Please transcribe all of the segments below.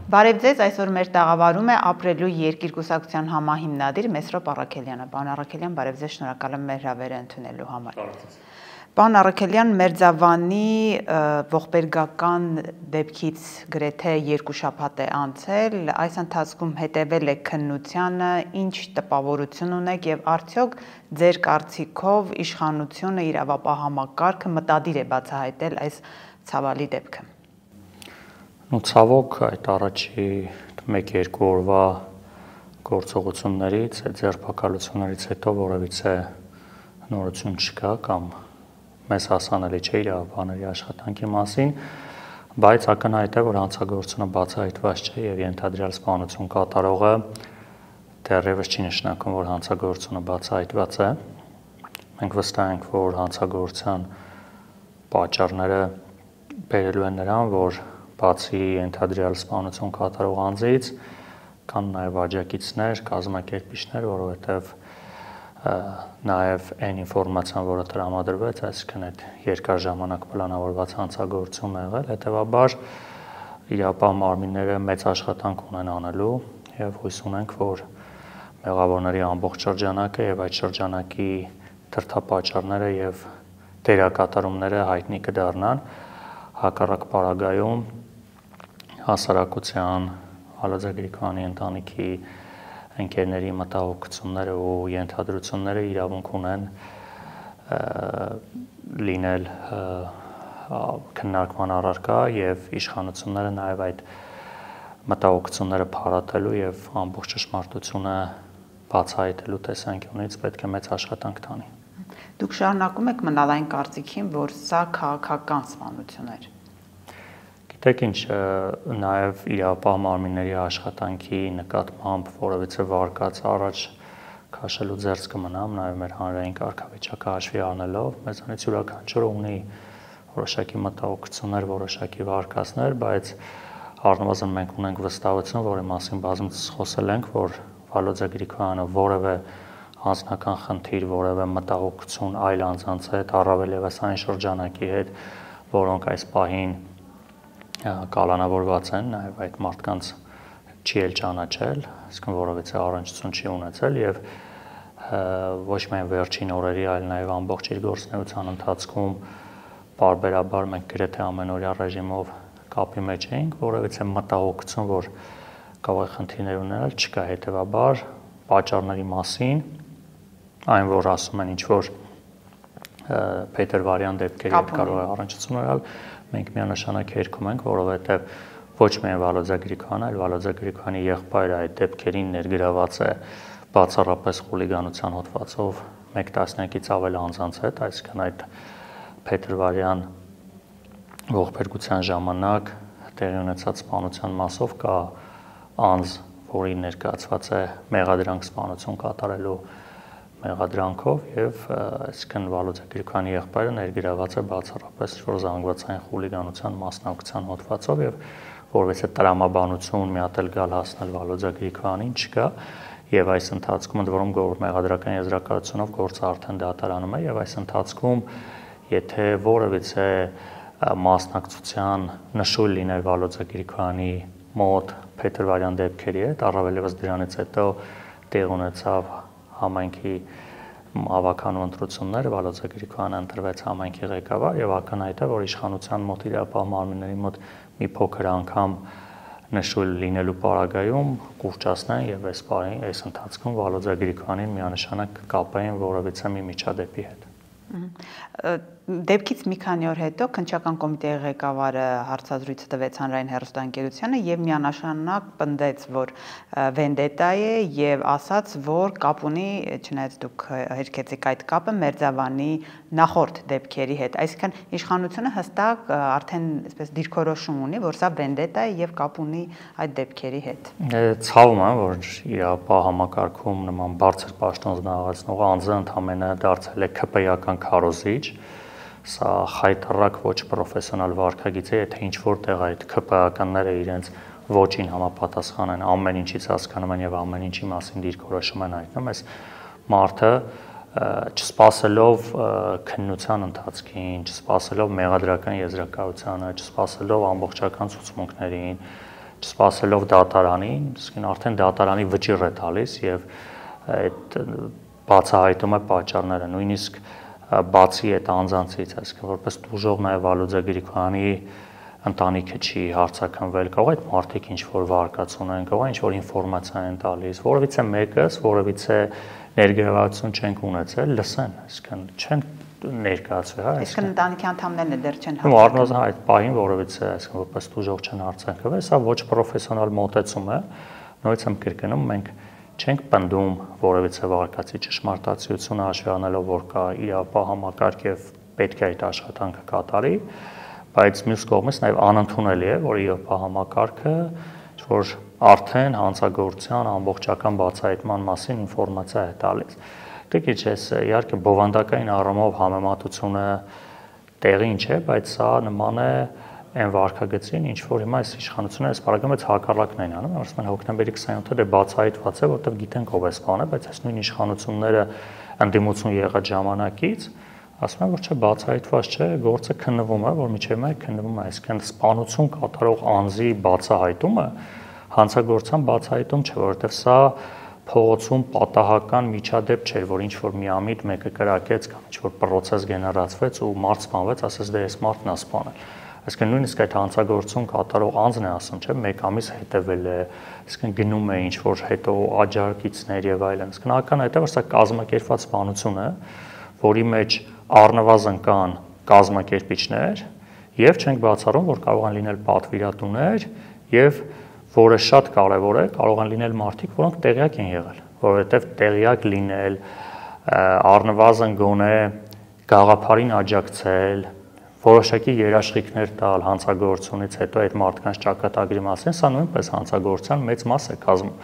Բարև ձեզ, այսօր մեր տաղավարում է ապրելու երկիր կուսակցության համահիմնադիր Մեսրոպ Առաքելյանը։ Պարոն Առաքելյան, բարև ձեզ, շնորհակալ եմ մեր հրավերը ընդունելու համար։ Պարոն Առաքելյան, Մերձավանի ողբերգական դեպքից գրեթե 2 շաբաթ է անցել, այս ընթացքում հետևել եք քննությանը, ինչ տպավորություն ունեք եւ արդյոք ձեր կարծիքով իշխանությունը իրավապահ համակարգը մտադիր է բացահայտել այս ցավալի դեպքը։ Ցավոք այդ առաջի 1-2 օրվա գործողություններից, այդ ձերբակալություններից հետո որևիցե նորություն չկա կամ մեզ հասանելի չէ իրավաբանների աշխատանքի մասին, բայց ակնհայտ է, որ հանցագործությունը բացահայտված չէ եւ ենթադրյալ սպանություն կատարողը դեռևս չի նշանակում, որ հանցագործությունը բացահայտված է։ Մենք վստահ ենք, որ հանցագործության պատճառները բերելու են նրան, որ բացի ենթադրյալ սպանություն կատարող անձից կան նաև աջակիցներ, կազմակերպիչներ, որովհետև նաև այն ինֆորմացիան, որը տրամադրվեց, այսինքն այդ երկար ժամանակ պլանավորված հանցագործություն եղել, հետևաբար իրապահ մարմինները մեծ աշխատանք ունեն անելու եւ հույս ունենք, որ մեղավորների ամբողջ շրջանակը եւ այդ շրջանակի դրդապատճառները եւ դերակատարումները հայտնի կդառնան, հակառակ պարագայում հասարակության Վալոձա Գրիգորյանի ընտանիքի ընկերների մտահոգությունները ու ենթադրությունները իրավունք ունեն լինել քննարկման առարկա եւ իշխանությունները նաեւ այդ մտահոգությունները փարատելու եւ ամբողջ ճշմարտությունը բացահայտելու տեսանկյունից պետք է մեծ աշխատանք տանի։ Դուք շարունակում եք մնալ այն կարծիքին, որ սա քաղաքական սպանություն էր։ Գիտեք ինչ, նաև իրավապահ մարմինների աշխատանքի նկատմամբ որևիցե վարկած առաջ քաշելու ձեռք կմնամ, նաև մեր հանրային կարգավիճակը հաշվի առնելով, մեզանից յուրաքանչյուրը ունի որոշակի մտահոգություններ, որոշակի վարկածներ, բայց առնվազն մենք ունենք վստահություն, որի մասին բազմիցս խոսել ենք, որ Վալոձա Գրիգորյանը որևէ անձնական խնդիր, որևէ մտահոգություն այլ անձանց հետ, առավել ևս այն շրջանակի հետ, որոնք այս պահին կալանավորված են, նաև այդ մարդկանց չի էլ ճանաչել, այսինքն որովհետեւ առնչություն չի ունեցել եւ ոչ միայն վերջին օրերի, այլ նաև ամբողջ իր գործունեության ընթացքում բարբերաբար մենք գրեթե ամենօրյա ռեժիմով կապի մեջ էինք, որովհետեւ մտահոգություն, որ կարող է խնդիրներ ունենալ, չկա, հետեւաբար պատճառների մասին, այն որ ասում են ինչ որ Փետրվարյան դեպքերի հետ կարող է առնչություն ունենալ, մենք միանշանակ հերքում ենք, որովհետև ոչ միայն Վալոձա Գրիգորյանը, այլ Վալոձա Գրիգորյանի եղբայրը այդ դեպքերին ներգրաված է բացառապես խուլիգանության հոդվածով 1 տասնյակից ավել անձանց հետ, այսինքն այդ Փետրվարյան ողբերգության ժամանակ տեղի ունեցած սպանության մասով կա անձ, որի ներկայացված է մեղադրանք սպանություն կատարելու մեղադրանքով եւ այսինքն Վալոձա Գրիգորյանի եղբայրը ներգրաված է բացառապես որ զանգվածային խուլիգանության մասնակցության հոդվածով եւ որովհետեւ տրամաբանություն մի հատ էլ գալ հասնել Վալոձա Գրիգորյանին չկա եւ այս ընթացքում ընդ որում մեղադրական եզրակացությունով գործը արդեն դատարանում է եւ այս ընթացքում եթե որևիցե մասնակցության նշույլ լիներ Վալոձա Գրիգորյանի մոտ Փետրվարյան դեպքերի հետ, առավել ևս դրանից հետո տեղ ունեցավ համայնքի ավականու ընտրությունները, Վալոձա Գրիգորյանը ընտրվեց համայնքի ղեկավար եւ ակնհայտ է, որ իշխանության մոտ իրավապահ մարմինների մոտ մի փոքր անգամ նշույլ լինելու պարագայում կուրճացնեն եւ այս ընթացքում Վալոձա Գրիգորյանին միանշանակ կապային որևիցե մի միջադեպի հետ։ Դեպքից մի քանի օր հետո քննչական կոմիտեի ղեկավարը հարցազրույց տվեց հանրային հեռուստաընկերությանը եւ միանշանակ պնդեց, որ վենդետա է եւ ասաց, որ կապ ունի, չնայած դուք հերքեցիք այդ կապը Մերձավանի նախորդ դեպքերի հետ, այսինքն իշխանությունը հստակ արդեն այսպես դիրքորոշում ունի, որ սա վենդետա է եւ կապ ունի այդ դեպքերի հետ։ Ցավում եմ, որ իրավապահ համակարգում նման բարձր պաշտոն զբաղեցնող անձը ընդհանրապես դարձել է ԿՊ-ական քարոզիչ, սա խայտառակ ոչ պրոֆեսիոնալ վարքագիծ է, եթե ինչ-որտեղ այդ ԿՊ-ականները իրենց ոչին համապատասխան են, ամեն ինչից հասկանում են եւ ամեն ինչի մասին դիրքորոշում են հայտնում, այս մարդը չսպասելով քննության ընթացքին, չսպասելով մեղադրական եզրակացությանը, չսպասելով ամբողջական ցուցմունքներին, չսպասելով դատարանին, իսկին արդեն դատարանի վճիռ է տալիս եւ այդ բացահայտում է պատճառները, նույնիսկ բացի այդ անձանցից, այսինքն որպես դժող նաև Վալոձա Գրիգորյանի ընտանիքը չի հարցակնվել, կարող այդ մարդիկ ինչ որ վարկածություն են, կարող ինչ որ ինֆորմացիա են տալիս, որովհետեւ մեկս, որովհետեւ ներգրավվածություն չենք ունեցել, լսեն, այսինքն չեն ներկայացվի, հա, այսինքն ընտանիքի անդամներն դեռ չեն հարցակվել։ Առնվազն այդ պահին, որովհետեւ այսինքն որպես դժող չեն հարցակվել, սա ոչ պրոֆեսիոնալ մոտեցում է, նույնիսկ եմ կրկնում, մենք չենք պնդում որևիցե վարկածի ճշմարտացիությունը հաշվի առնելով, որ կա իրավապահ համակարգ եւ պետք է այդ աշխատանքը կատարի, բայց մյուս կողմից նաեւ անընդունելի է, որ իրավապահ համակարգը որ արդեն հանցագործության ամբողջական բացահայտման մասին ինֆորմացիա է տալիս։ Դե քիչ իհարկե բովանդակային առումով համեմատությունը տեղին չէ, բայց սա նման է այն վարկագծին, ինչ որ հիմա այս իշխանությունը այս բարակամից հակառակն են անում, ասում են հոկտեմբերի 27-ը դե բացահայտված է, որտեղ գիտենք ով է սպանել, բայց այս նույն իշխանությունները ընդդիմություն եղած ժամանակից ասում են, որ չէ, բացահայտված չէ, գործը քննվում է, որ միջև մեկ քննվում է, այսինքն սպանություն կատարող անձի բացահայտումը հանցագործության բացահայտում չէ, որովհետև սա փողոցում պատահական միջադեպ չէր, որ ինչ որ միամիտ մեկը կրակեց կամ ինչ որ process գեներացվեց ու մարդ սպանվեց, ասես դե այս մարդն է սպանել։ Այսինքն նույնիսկ այդ հանցագործություն կատարող անձն է ասում, չէ, մեկ ամիս հետևել է, այսինքն գնում է ինչ որ հետո աջակիցներ եւ այլն։ Այսինքն ականայտ է, որ սա կազմակերպված սպանություն է, որի մեջ առնվազն կան կազմակերպիչներ եւ չենք բացառում, որ կարող են լինել պատվիրատուներ եւ որը շատ կարեւոր է, կարող են լինել մարդիկ, որոնք տեղյակ են եղել, որովհետեւ տեղյակ լինել, առնվազն գոնե գաղափարին աջակցել, որոշակի երաշխիքներ տալ հանցագործությունից հետո այդ մարդկանց ճակատագրի մասին, սա նույնպես հանցագործության մեծ մաս է կազմում։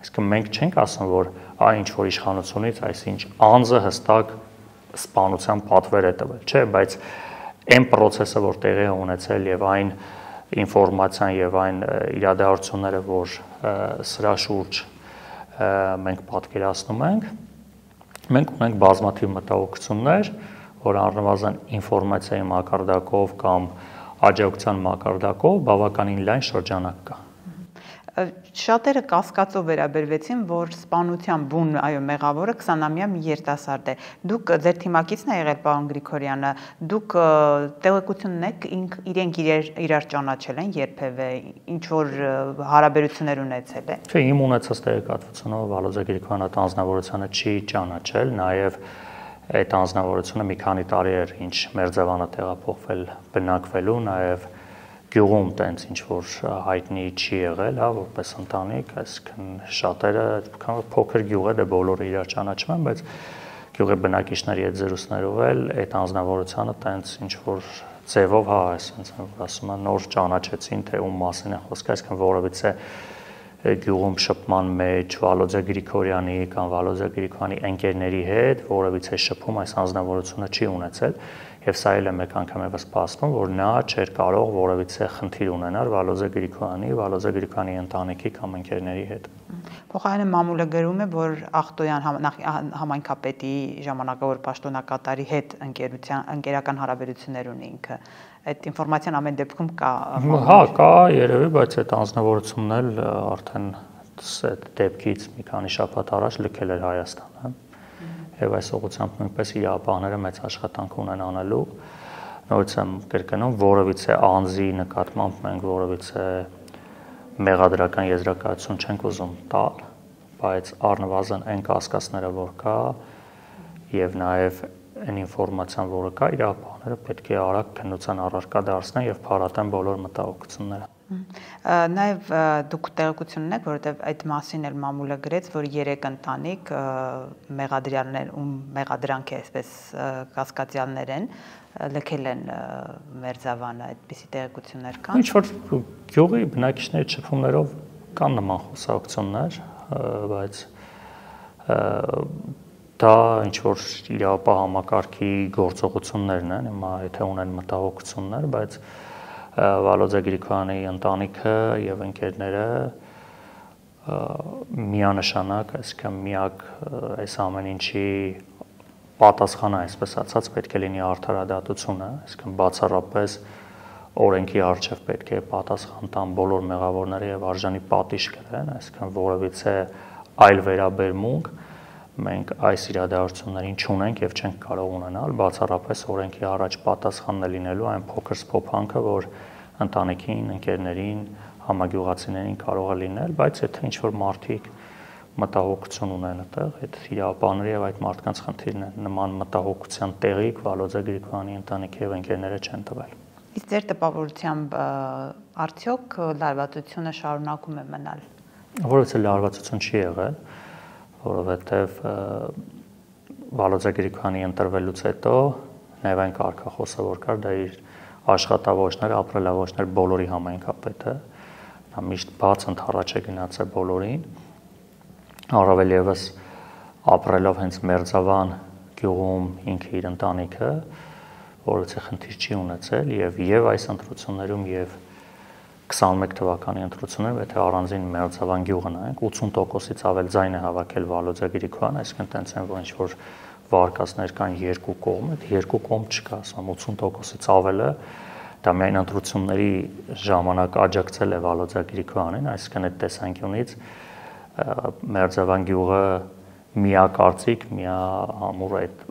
Այսինքն մենք չենք ասում, որ այն ինչ որ իշխանությունից այսինչ անձը հստակ սպանության պատվեր է տվել, չէ, բայց այն process-ը, որ տեղի է ունեցել եւ այն ինֆորմացիան եւ այն իրադարձությունները, որ սրա շուրջ մենք պատկերացնում ենք, մենք ունենք բազմաթիվ մտահոգություններ, որ առնվազն ինֆորմացիայի մակարդակով կամ աջակցության մակարդակով բավականին լայն շրջանակ կա։ Շատերը կասկածով վերաբերվեցին, որ սպանության բուն, այո, մեղավորը 20-ամյա մի երիտասարդ է։ Դուք ձեր թիմակիցն է եղել պարոն Գրիգորյանը, դուք տեղեկություն ունեք, իրենք իրար ճանաչել են երբևէ, ինչ որ հարաբերություններ ունեցել է։ Չէ, իմ ունեցած տեղեկատվությունը Վալոձա Գրիգորյանը անձնավորությունը չի ճանաչել, նաև այդ անձնավորությունը մի քանի տարի էր, ինչ Մերձավանը տեղափոխվել բնակվելու, նաև գյուղում տենց ինչ որ հայտնի չի եղել, հա, որպես ընտանիք, այսինքն շատերը փոքր գյուղ է, դե բոլորը իրար ճանաչում են, բայց գյուղի բնակիչների այդ զրույցներով էլ այդ անձնավորությունը տենց ինչ որ ձևով, հա, այսինքն ասում են նոր ճանաչեցին, թե ում մասին է խոսքը, այսինքն որովհետեւ գյուղում շփման մեջ Վալոձա Գրիգորյանի կամ Վալոձա Գրիգորյանի ընկերների հետ որովհետեւ շփում այս անձնավորությունը չի ունեցել եւ սա էլ է մեկ անգամ եւս փաստում, որ նա չէր կարող որովհետեւ խնդիր ունենալ Վալոձա Գրիգորյանի ընտանիքի կամ ընկերների հետ։ Փոխարենը մամուլը գրում է, որ Ախտոյան համայնքապետի ժամանակավոր պաշտոնակատարի հետ ընկերական հարաբերություններ ունի ինքը։ Այդ ինֆորմացիան ամեն դեպքում կա։ Հա, կա երևի, բայց այդ անձնավորությունն էլ արդեն այդ դեպքից մի քանի շաբաթ առաջ լքել էր Հայաստանը։ Եվ այս ուղղությամբ նույնպես իրավապահները մեծ աշխատանք ունեն անելու։ Նորից եմ կրկնում, որովհետեւ անձի նկատմամբ մենք որովհետեւ մեղադրական եզրակացություն չենք ուզում տալ, բայց առնվազն այն կասկածները, որ կա, եւ նաեւ այն ինֆորմացիան, որը կա, իրավապահները պետք է արագ քննության առարկա դարձնեն եւ փարատեն բոլոր մտահոգությունները։ Նաեւ դուք տեղեկություն ունեք, որովհետեւ այդ մասին էլ մամուլը գրեց, որ 3 ընտանիք մեղադրյալներ, ում մեղադրանք է այսպես կասկածյալներ են, լքել են Մերձավանը, այդպիսի տեղեկություններ կան։ Ինչ որ գյուղի բնակիչների շփումներով կան նման խոսակցություններ, բայց դա ինչ որ իրավապահ համակարգի գործողություններն են, հիմա եթե ունեն մտահոգություններ, բայց Վալոձա Գրիգորյանի ընտանիքը եւ ընկերները միանշանակ, այսինքն միակ այս ամեն ինչի պատասխանը, այսպես ասած, պետք է լինի արդարադատությունը, այսինքն բացառապես օրենքի առջև պետք է պատասխան տան բոլոր մեղավորները եւ արժանի պատիժ կրեն, այսինքն որևիցե այլ վերաբերմունք մենք այս իրադարձություններին չունենք եւ չենք կարող ունենալ, բացառապես օրենքի առաջ պատասխանն է լինելու այն փոքր սփոփանքը, որ ընտանիքին, ընկերներին, համագյուղացիներին կարող է լինել, բայց եթե ինչ-որ մարդիկ մտահոգություն ունեն այդտեղ, այդ իրավաբանների եւ այդ մարդկանց խնդիրն է, նման մտահոգության տեղիք Վալոձե Գրիգորյանի ընտանիքի եւ ընկերները չեն տվել։ Իսկ ձեր տպավորությամբ արդյոք լարվածությունը շարունակում է մնալ։ Որովհետեւ լարվածություն չի եղել, որովհետեւ Վալոձե Գրիգորյանի ընտրվելուց հետո նաեւ այն կարգախոսը որ կար, դա իր աշխատավորներ, ապրելավորներ բոլորի համայնքապետը, նա միշտ բաց ընդառաջ է գնացել բոլորին, առավել եւս ապրելով հենց Մերձավան գյուղում ինքը իր ընտանիքը, որովհետեւ խնդիր չի ունեցել եւ այս ընտրություններում եւ 21 թվականի ընտրություններում, եթե առանձին Մերձավան գյուղը նայենք, 80%-ից ավել ձայն է հավաքել Վալոձե Գրիգորյան, այսինքն տենց են, որ ինչ-որ վարկածներ կան երկու կողմ, այդ երկու կողմ չկա, ասում 80%-ից ավելը դա միայն ընտրությունների ժամանակ աջակցել է Վալոձե Գրիգորյանին, այսինքն այդ տեսանկյունից Մերձավան գյուղը միակարծիք, միահամուռ այդ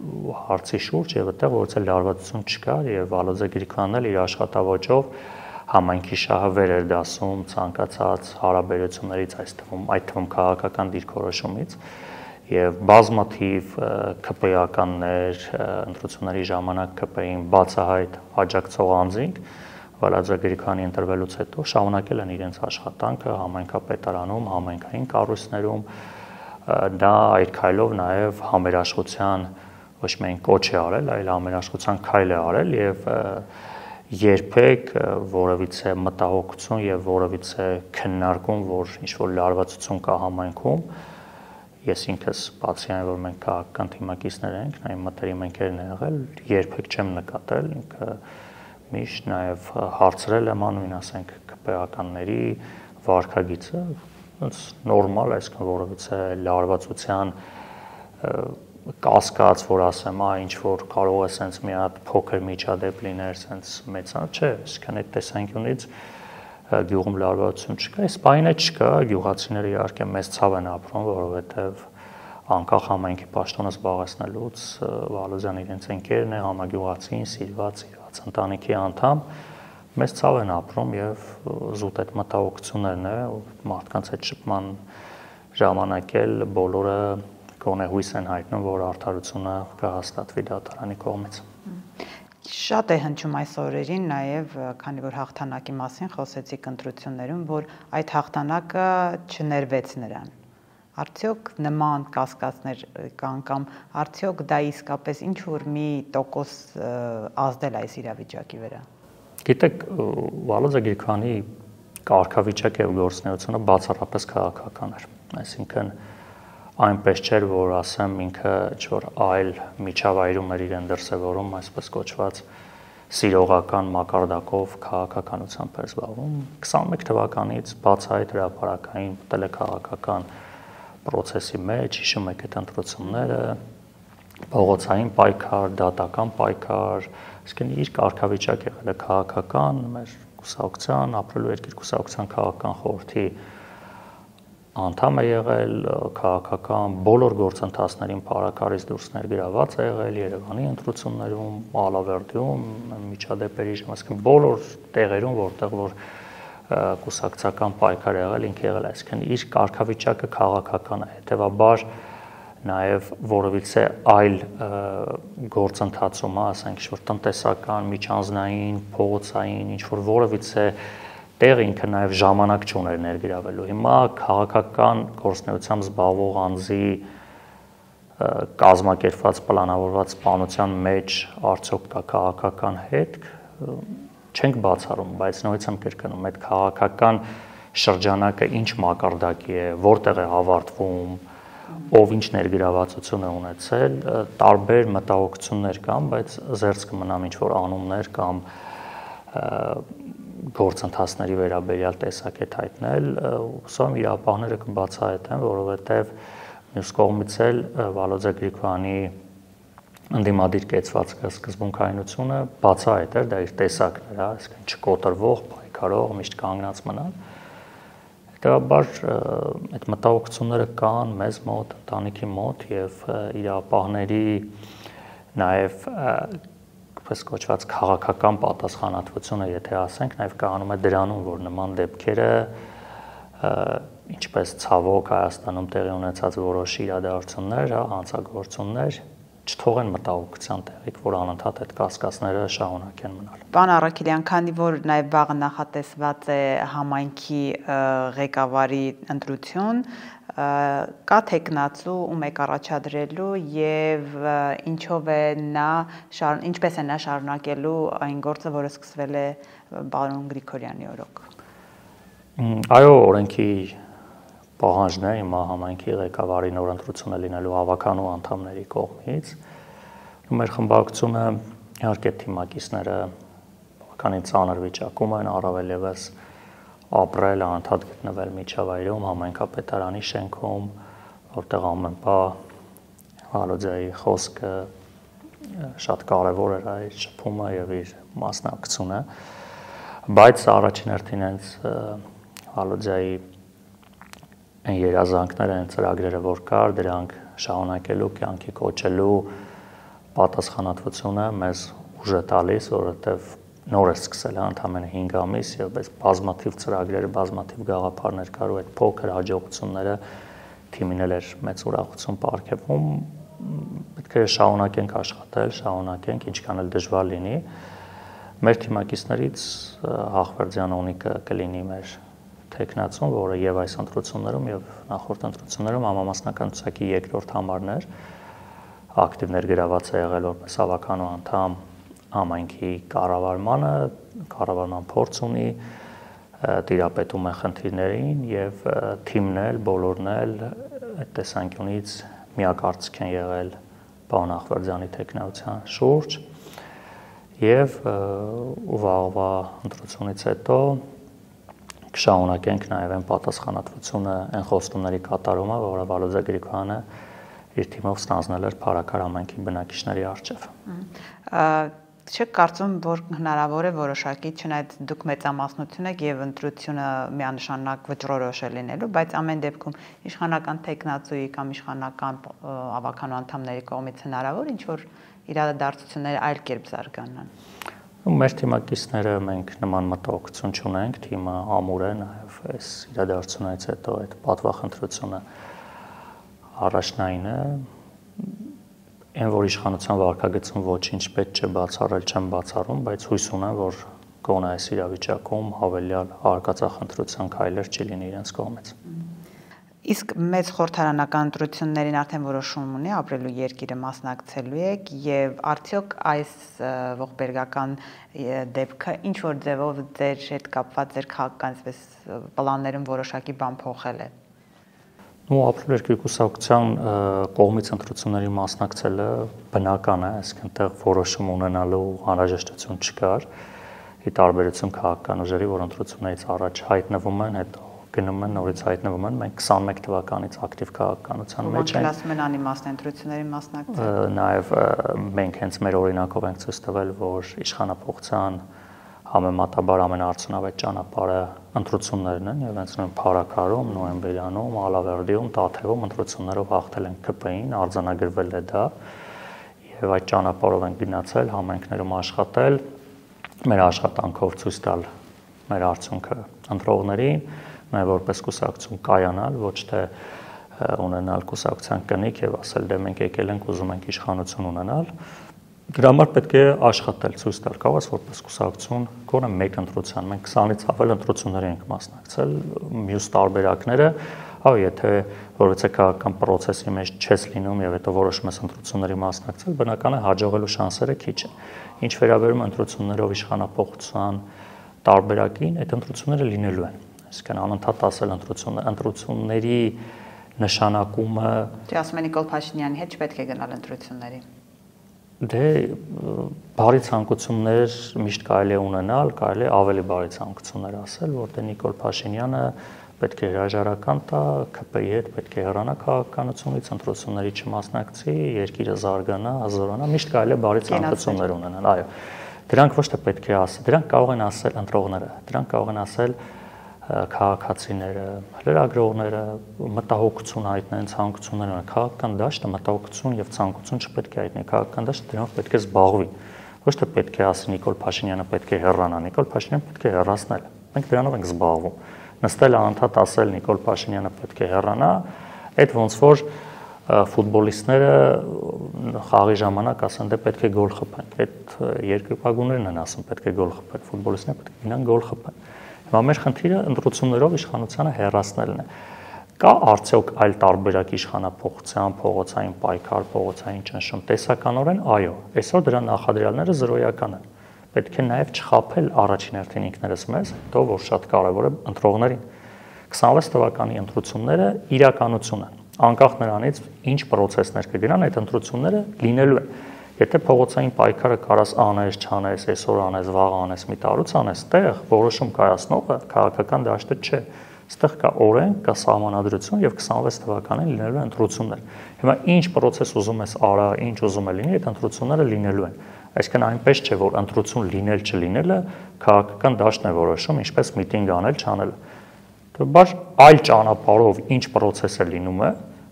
հարցի շուրջ եւ այդտեղ որից լարվածություն չկար եւ Վալոձե Գրիգորյանն էլ իր աշխատավոճով համայնքի շահը վեր էր դասում ցանկացած հարաբերություններից այդ թվում քաղաքական դիրքորոշումից եւ բազմաթիվ ԿՊ-ականներ ընտրությունների ժամանակ ԿՊ-ին բացահայտ աջակցող անձինք Վալոձե Գրիգորյանի ընտրվելուց հետո շարունակել են իրենց աշխատանքը համայնքապետարանում, համայնքային կառույցներում, դա այդ քայլով նաև համերաշխության ոչ միայն կոչ է արել, այլ համերաշխության քայլ է արել եւ երբեք որևիցե մտահոգություն եւ որևիցե քննարկում, որ ինչ-որ լարվածություն կա համայնքում, ես ինքս բացի այն, որ մենք քաղաքական թիմակիցներ ենք, նաեւ մտերիմ ընկերներ են եղել, երբեք չեմ նկատել, ինքը միշտ նաև հարցրել եմ անուն, ասենք ԿՊ-ականների վարքագիծը, ոնց նորմալ, այսինքն որովհետեւ լարվածության կասկած, որ ասեմ, ինչ որ կարող է sense մի հատ փոքր միջադեպ լիներ, sense մեծան, չէ, այսինքն այդ տեսանկյունից գյուղում լարվածություն չկա, այս բանը չկա, գյուղացիները իհարկե մեծ ցավ են ապրում, որովհետեւ անկախ համայնքի պաշտոնը զբաղեցնելուց Վալոզյան իրենց ընկերն է, համագյուղացին, սիրված ընտանիքի անդամ, մեծ ցավ են ապրում եւ զուտ այդ մտահոգություններն է, մարդկանց այդ շփման ժամանակ էլ բոլորը գոնե հույս են հայտնում, որ արդարությունը կհաստատվի դատարանի կողմից։ Շատ է հնչում այս օրերին նաև, քանի որ հաղթանակի մասին խոսեցիք ընտրություններում, որ այդ հաղթանակը չներվեց նրան։ Արդյոք նման կասկածներ կան կամ արդյոք դա իսկապես ինչ որ մի տոկոս ազդել այս իրավիճակի վրա։ Գիտեք, Վալոձե Գրիգորյանի կարգավիճակը եւ գործունեությունը բացառապես քաղաքական էր, այսինքն այնպես չէր, որ ասեմ ինքը ինչ-որ այլ միջավայրում էր իրեն դրսևորում, այսպես կոչված սիրողական մակարդակով քաղաքականությամբ էր զբաղվում։ 21 թվականից բացահայտ հրապարակային տելեկաղաքական պրոցեսի մեջ, հիշում եք այդ ընտրությունները, փողոցային պայքար, դատական պայքար, այսինքն իր կարգավիճակ եղել է քաղաքական, մեր կուսակցության, ապրելու երկիր կուսակցության քաղաքական խորհրդի անդամ է եղել, քաղաքական բոլոր գործընթացներին փառակարից դուրս ներգրաված է եղել Երևանի ընտրություններում, Ալավերդիում, միջադեպերի ժամանակ բոլոր տեղերում, որտեղ որ կուսակցական պայքար եղել, ինքը եղել է, այսինքն իր կարգավիճակը քաղաքական է, հետեւաբար նաև որովիցե այլ գործընթացում, ասենք ինչ-որ տնտեսական, միջանձնային, փողոցային, ինչ-որ որովիցե տեղ ինքը նաև ժամանակ չուներ ներգրավելու։ Հիմա քաղաքական գործունեությամբ զբաղվող անձի կազմակերպված պլանավորված սպանության մեջ արդյոք կա քաղաքական հետք, չենք բացառում, բայց նույնիսկ եմ կրկնում, այդ քաղաքական շրջանակը ինչ մակարդակի է, որտեղ է ավարտվում, ով ինչ ներգրավվածություն է ունեցել, տարբեր մտահոգություններ կան, բայց զերծ կմնամ ինչ-որ անուններ կամ գործընթացների վերաբերյալ տեսակետ հայտնել, ուսում իրավապահները կբացահայտեն, որովհետև մյուս կողմից էլ Վալոձե Գրիգորյանի ընդդիմադիր կեցվածքը սկզբունքայնությունը բացահայտ էր, դա իր տեսակն էր, այսինքն չկոտրվող, պայքարող, միշտ կանգնած մնալ։ Հետևաբար այդ մտահոգությունները կան մեզ մոտ, ընտանիքի մոտ եւ իրապահների նաեւ պես կոչված քաղաքական պատասխանատվությունը, եթե ասենք, նաեւ կանում է դրանում, որ նման դեպքերը ինչպես ցավոք Հայաստանում տեղի ունեցած որոշ իրադարձություններ, հանցագործություններ չթողեն մտահոգության տեղիք, որ անընդհատ այդ կասկածները շարունակեն մնալ։ Պարոն Առաքելյան, քանի որ նաև վաղը նախատեսված է համայնքի ղեկավարի ընտրություն, կա տեխնացու ում եք առաջադրելու եւ ինչպես է նա շարունակելու այն գործը, որը սկսվել է պարոն Գրիգորյանի օրոք։ Այո, օրենքի պահանջն է հիմա համայնքի ղեկավարի նոր ընտրությունը լինելու հավաքանու անդամների կողմից։ Մեր խմբակցությունը իհարկե թիմակիցները բավականին ծանր վիճակում են, առավել ևս ապրել, անընդհատ գտնվել միջավայրում, համայնքապետարանի շենքում, որտեղ ամեն պահ Վալոձյայի խոսքը շատ կարևոր էր իր շփումը եւ իր մասնակցությունը, բայց առաջին հերթին հենց Վալոձյայի այն երազանքները, այն ծրագրերը, որ կար, դրանք շարունակելու, կյանքի կոչելու պատասխանատվությունը մեզ ուժ է տալիս, որովհետև նոր է սկսել ընդամենը 5 ամիս եւ այս բազմաթիվ ծրագրերը, բազմաթիվ գաղափարներ կար ու այդ փոքր հաջողությունները թիմին էր մեծ ուրախություն պարգևում։ Պետք է շարունակենք աշխատել, շարունակենք, ինչքան էլ դժվար լինի։ Մեր թիմակիցներից Հախվերդյան Օնիկը կլինի մեր տեխնացուն, որը եւ այս ընտրություններում եւ նախորդ ընտրություններում համամասնական ցուցակի երկրորդ համարն էր, ակտիվ ներգրաված է եղել որպես հավաքանու անդամ համայնքի կառավարման փորձ ունի, տիրապետում է խնդիրներին եւ թիմն էլ, բոլորն էլ այդ տեսանկյունից միակարծիք են եղել պարոն Ախվերդյանի տեխնացության շուրջ եւ վաղվա ընտրությունից հետո կշարունակենք նաև այն պատասխանատվությունը, այն խոստումների կատարումը, որը Վալոձյա Գրիգորյանը իր թիմով ստանձնել էր Փարաքար համայնքի բնակիչների առջև։ Չեք կարծում, որ հնարավոր է որոշակի, չնայած դուք մեծամասնություն եք եւ ընտրությունը միանշանակ վճռորոշ է լինելու, բայց ամեն դեպքում իշխանական տեխնացուի կամ իշխանական հավաքանու անդամների կողմից հնարավոր ինչ որ իրադարձությունները այլ կերպ զարգանան։ Մեր թիմակիցները մենք նման մտահոգություն չունենք, թիմը ամուր է, նաև այս իրադարձությունից հետո այդ պատվախնդրությունը առաջնային է, այն որ իշխանության վարքագծում ոչինչ պետք չէ բացառել, չեմ բացառում, բայց հույս ունեմ, որ գոնե այս իրավիճակում հավելյալ արկածախնդրության քայլեր չի լինի իրենց կողմից։ Իսկ մեծ խորհրդարանական ընտրություններին արդեն որոշում ունի ապրելու երկիրը մասնակցելու եք եւ արդյոք այս ողբերգական դեպքը ինչ որ ձևով ձեր հետ կապված ձեր քաղաքական այսպես պլաններում որոշակի բան փոխել է։ Ու ապրելու երկրի կուսակցության կողմից ընտրությունների մասնակցելը բնական է, այսինքն այդտեղ որոշում ունենալու անհրաժեշտություն չկար։ Ի տարբերություն քաղաքական ուժերի, որ ընտրություններից առաջ հայտնվում են, հետո գնում են, նորից հայտնվում են, մենք 21 թվականից ակտիվ քաղաքականության մեջ ենք։ Ոնց ասում են անիմաստ ընտրությունների մասնակցել։ Նաև մենք հենց մեր օրինակով ենք ցույց տվել, որ իշխանապողության համեմատաբար ամենաարդյունավետ ճանապարհը ընտրություններն են եւ հենց նույն Փարաքարում, Նոյեմբերյանում, Ալավերդիում, Տաթևում ընտրություններով հաղթել են ԿՊ-ին, արձանագրվել է դա եւ այդ ճանապարհով են գնացել, համայնքներում աշխատել, մեր աշխատանքով ցույց տալ մեր արդյունքը ընտրողներին, նաև որպես կուսակցություն կայանալ, ոչ թե ունենալ կուսակցության կնիկ եւ ասել դե մենք եկել ենք ուզում ենք իշխանություն ունենալ։ Դրա համար պետք է աշխատել, ցույց տալ կարողս որպես կուսակցություն, գոնե մեկ ընտրության, մենք 20-ից ավել ընտրությունների ենք մասնակցել, մյուս տարբերակները, հա, եթե որևէ քաղաքական process-ի մեջ չես լինում եւ հետո որոշում ես ընտրությունների մասնակցել, բնական է հաջողելու շանսերը քիչ են։ Ինչ վերաբերում ընտրություններով իշխանապողության տարբերակին, այդ ընտրությունները լինելու են։ Այսինքն անընդհատ ասել ընտրությունների նշանակումը Դե ասում են Նիկոլ Փաշինյանի հետ չպետք է գնալ ընտրությունների։ Դե բարի ցանկություններ միշտ կարելի է ունենալ, կարելի է ավելի բարի ցանկություններ ասել, որտեղ Նիկոլ Փաշինյանը պետք է հրաժարական տա, ԿՊ-ի հետ պետք է հեռանա քաղաքականությունից, ընտրությունների չմասնակցի, երկիրը զարգանա, հզորանա, միշտ կարելի է բարի ցանկություններ ունենալ, այո։ Դրանք ոչ թե պետք է ասել, դրանք կարող են ասել ընտրողները, դրանք կարող են ասել քաղաքացիները, լրագրողները, մտահոգություն հայտնեն, ցանկություններ ունեն։ Քաղաքական դաշտը մտահոգություն եւ ցանկություն չպետք է հայտնի, քաղաքական դաշտը դրանով պետք է զբաղվի։ Ոչ թե պետք է ասի Նիկոլ Փաշինյանը պետք է հեռանա, Նիկոլ Փաշինյանը պետք է հեռացնել։ Մենք դրանով ենք զբաղվում։ Նստել անդադ ասել Նիկոլ Փաշինյանը պետք է հեռանա, այդ ոնց որ ֆուտբոլիստները խաղի ժամանակ ասեն դե պետք է գոլ խփեն։ Այդ երկրպագուներն են ասում պետք է գոլ խփեն, ֆուտբոլիստները պետք է գնան գոլ խփեն։ Հիմա մեր խնդիրը ընտրություններով իշխանությանը հեռացնելն է։ Կա արդյոք այլ տարբերակ իշխանափոխության, փողոցային պայքար, փողոցային ճնշում, տեսականորեն այո։ Այսօր դրա նախադրյալները զրոյական են։ Պետք է նաև չխաբել առաջին հերթին ինքներս մեզ, հետո որ շատ կարևոր է ընտրողներին։ 26 թվականի ընտրությունները իրականություն են։ Անկախ նրանից ինչ process-ներ կգնան, այդ ընտրությունները լինելու են։ Եթե փողոցային պայքարը կարաս անես, չանես, այսօր անես, վաղ անես, մի տարուց անես, տեղ որոշում կայացնողը քաղաքական դաշտը չէ։ Այստեղ կա օրենք, կա սահմանադրություն եւ 26 թվականին լինելու են ընտրություններ։ Հիմա ինչ process ուզում ես արա, ինչ ուզում է լինի, այդ ընտրությունները լինելու են։ Այսինքն այնպես չէ, որ ընտրություն լինել չլինելը քաղաքական դաշտն է որոշում, ինչպես միտինգ անել, չանել։ Բայց այլ ճանապարհով ինչ process է լինում է,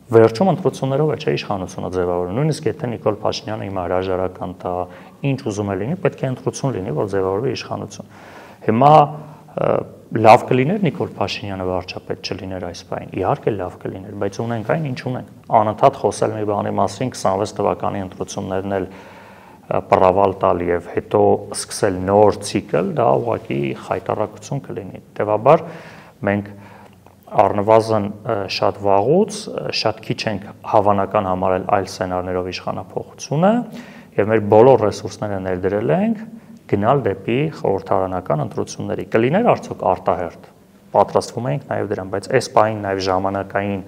վերջում ընտրություններով է չէ իշխանությունը ձևավորում։ Նույնիսկ եթե Նիկոլ Փաշինյանը հիմա հրաժարական տա, ինչ ուզում է լինի, պետք է ընտրություն լինի, որ ձևավորվի իշխանություն։ Հիմա լավ կլիներ Նիկոլ Փաշինյանը վարչապետ չլիներ այս բանին։ Իհարկե լավ կլիներ, բայց ունենք այն, ինչ ունենք։ Անընդհատ խոսել մի բանի մասին 26 թվականի ընտրություններն էլ պրավալ տալ եւ հետո սկսել նոր ցիկլ, դա ուղղակի խայտարակություն կլինի։ Տևաբար մենք առնվազն շատ վաղուց, շատ քիչ ենք հավանական համարել այլ սցենարներով իշխանափոխությունը եւ մեր բոլոր ռեսուրսները ներդրել ենք գնալ դեպի խորհրդարանական ընտրությունների։ Կլիներ արդյոք արտահերթ։ Պատրաստվում ենք նաեւ դրան, բայց այս պահին նաեւ ժամանակային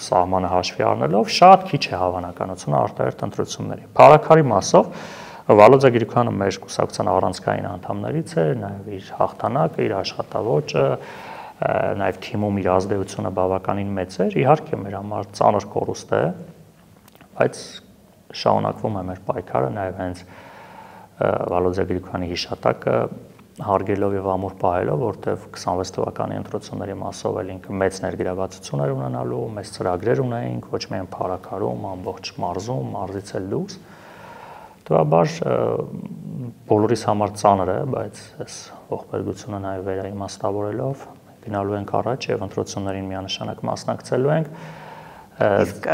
սահմանը հաշվի առնելով շատ քիչ է հավանականությունը արտահերթ ընտրությունների։ Փառաքարի մասով Վալոդա Գրիգորյանը մեր կուսակցության առանցքային անդամներից է, նաեւ իր հաղթանակը, իր աշխատավոճը, նաև թիմում իր ազդեցությունը բավականին մեծ էր, իհարկե մեր համար ծանր կորուստ է, բայց շարունակվում է մեր պայքարը նաև հենց Վալոդա Գրիգորյանի հիշատակը հարգելով եւ ամուր պահելով, որտեվ 26 թվականի ընտրությունների մասով էլ ինքը մեծ ներգրավվածություն էր ունենալու, մեծ ծրագրեր ունեինք, ոչ միայն Փառաքարում, ամբողջ մարզում, մարզից էլ դուրս։ Դրաբար բոլորիս համար ծանր է, բայց այս ողբերգությունը նաև վերաիմաստավորելով գնալու ենք առաջ եւ ընտրություններին միանշանակ մասնակցելու ենք։ Իսկ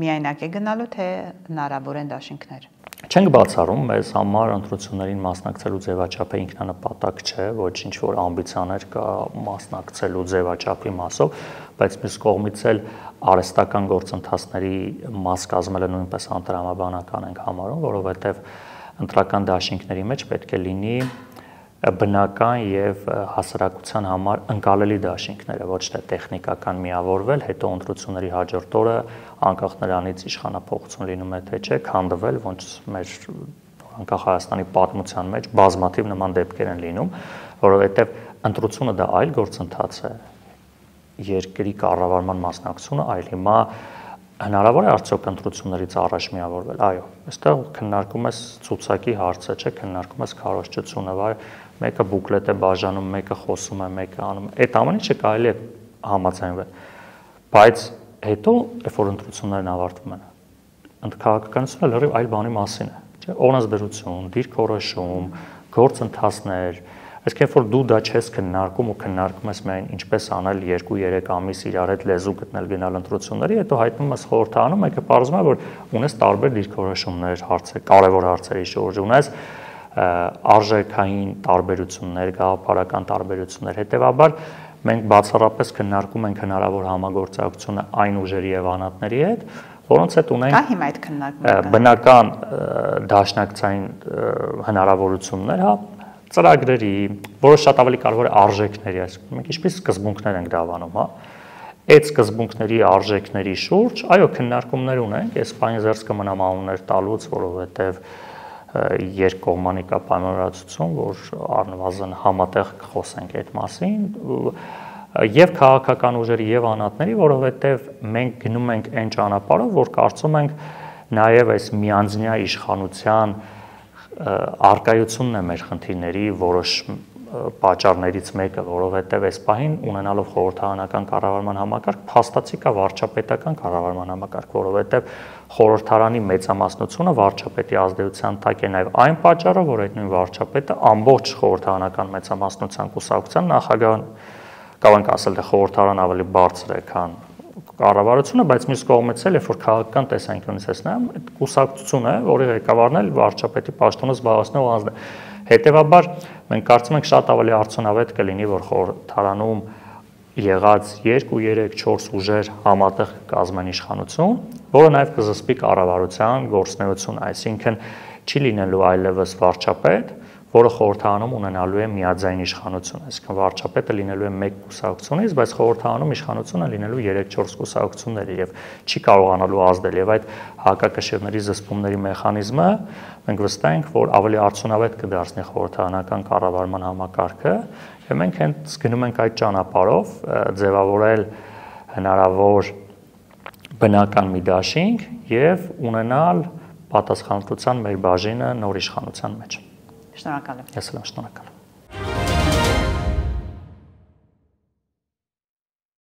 միայնակ է գնալու թե հնարավոր են դաշինքներ։ Չենք բացառում, մեզ համար ընտրություններին մասնակցելու ձևաչափը ինքնանպատակ չէ, ոչ ինչ որ ամբիցիաներ կա մասնակցելու ձևաչափի մասով, բայց մյուս կողմից էլ արհեստական գործընթացների մաս կազմելը նույնպես անտրամաբանական ենք համարում, որովհետև ընտրական դաշինքների մեջ պետք է լինի բնական եւ հասարակության համար ընկալելի դաշինքները, ոչ թե տեխնիկական միավորվել, հետո ընտրությունների հաջորդ օրը անկախ նրանից իշխանափոխություն լինում է թե չէ, քանդվել, ոնց մեր անկախ Հայաստանի պատմության մեջ բազմաթիվ նման դեպքեր են լինում, որովհետեւ ընտրությունը դա այլ գործընթաց է, երկրի կառավարման մասնակցությունը այլ։ Հիմա հնարավոր է արդյոք ընտրություններից առաջ միավորվել։ Այո, այստեղ քննարկում ես ցուցակի հարցը, չէ, քննարկում ես քարոզչությունը, մեկը բուկլետ է բաժանում, մեկը խոսում է, մեկը անում։ Այդ ամեն ինչը կարելի է համաձայնվել։ Բայց հետո, երբ որ ընտրություններն ավարտվում են, քաղաքականությունը լրիվ այլ բանի մասին է, չէ, օրենսդրություն, դիրքորոշում, գործընթացներ։ Այսինքն, երբ որ դու դա չես քննարկում ու քննարկում ես միայն ինչպես անել 2-3 ամիս իրար հետ լեզու գտնել գնալ ընտրությունների, հետո հայտնում ես խորհրդարանում, մեկը պարզում է, որ ունես տարբեր դիրքորոշումներ, հարցեր, կարևոր հարցերի շուրջ, ունես արժեքային տարբերություններ, գաղափարական տարբերություններ։ Հետևաբար մենք բացառապես քննարկում ենք հնարավոր համագործակցությունը այն ուժերի եւ անհատների հետ, որոնց հետ ունենք Կա հիմա այդ քննարկումը բնական դաշնակցային հնարավորություններ, հա, ծրագրերի, որը շատ ավելի կարևոր է արժեքների, այսինքն մենք ինչպես սկզբունքներ ենք դավանում, հա։ Այդ սկզբունքների արժեքների շուրջ, այո, քննարկումներ ունենք, այս բանը զերծ կմնամ անուններ տալուց, որովհետեւ երկկողմանի կա պայմանավորվածություն, որ առնվազն համատեղ կխոսենք այդ մասին, եւ քաղաքական ուժերի եւ անհատների, որովհետեւ մենք գնում ենք այն ճանապարհով, որ կարծում ենք նաեւ այս միանձնյա իշխանության արկայությունն է մեր խնդիրների որոշ պատճառներից մեկը, որովհետեւ այս պահին ունենալով խորհրդարանական կառավարման համակարգ փաստացի կա վարչապետական կառավարման համակարգ, որովհետեւ խորհրդարանի մեծամասնությունը վարչապետի ազդեցության տակ է նաեւ այն պատճառով, որ այդ նույն վարչապետը ամբողջ խորհրդարանական մեծամասնության կուսակցության նախագահն կարող ենք ասել, թե խորհրդարան ավելի բարձր է, քան կառավարությունը, բայց մյուս կողմից էլ, երբ որ քաղաքական տեսանկյունից ես նայում, այդ կուսակցությունը, որի ղեկավարն էլ վարչապետի պաշտոնը զբաղեցնող անձն է։ Հետևաբար մենք կարծում ենք շատ ավելի արդյունավետ կլինի, որ խորհրդարանում եղած 2, 3, 4 ուժեր համատեղ կազմեն իշխանություն, որը նաև կզսպի կառավարության գործունեություն, այսինքն չի լինելու այլևս վարչապետ, որը խորհրդարանում ունենալու է միաձայն իշխանություն, այսինքն վարչապետը լինելու է մեկ կուսակցությունից, բայց խորհրդարանում իշխանությունը լինելու 3-4 կուսակցությունների եւ չի կարողանալու ազդել եւ այդ հակակշիռների զսպումների մեխանիզմը մենք վստահ ենք, որ ավելի արդյունավետ կդարձնի խորհրդարանական կառավարման համակարգը եւ մենք հենց գնում ենք այդ ճանապարհով ձևավորել հնարավոր բնական մի դաշինք եւ ունենալ պատասխանատվության մեր բաժինը նոր իշխանության մեջ։ Շնորհակալ եմ։ Ես էլ եմ շնորհակալ։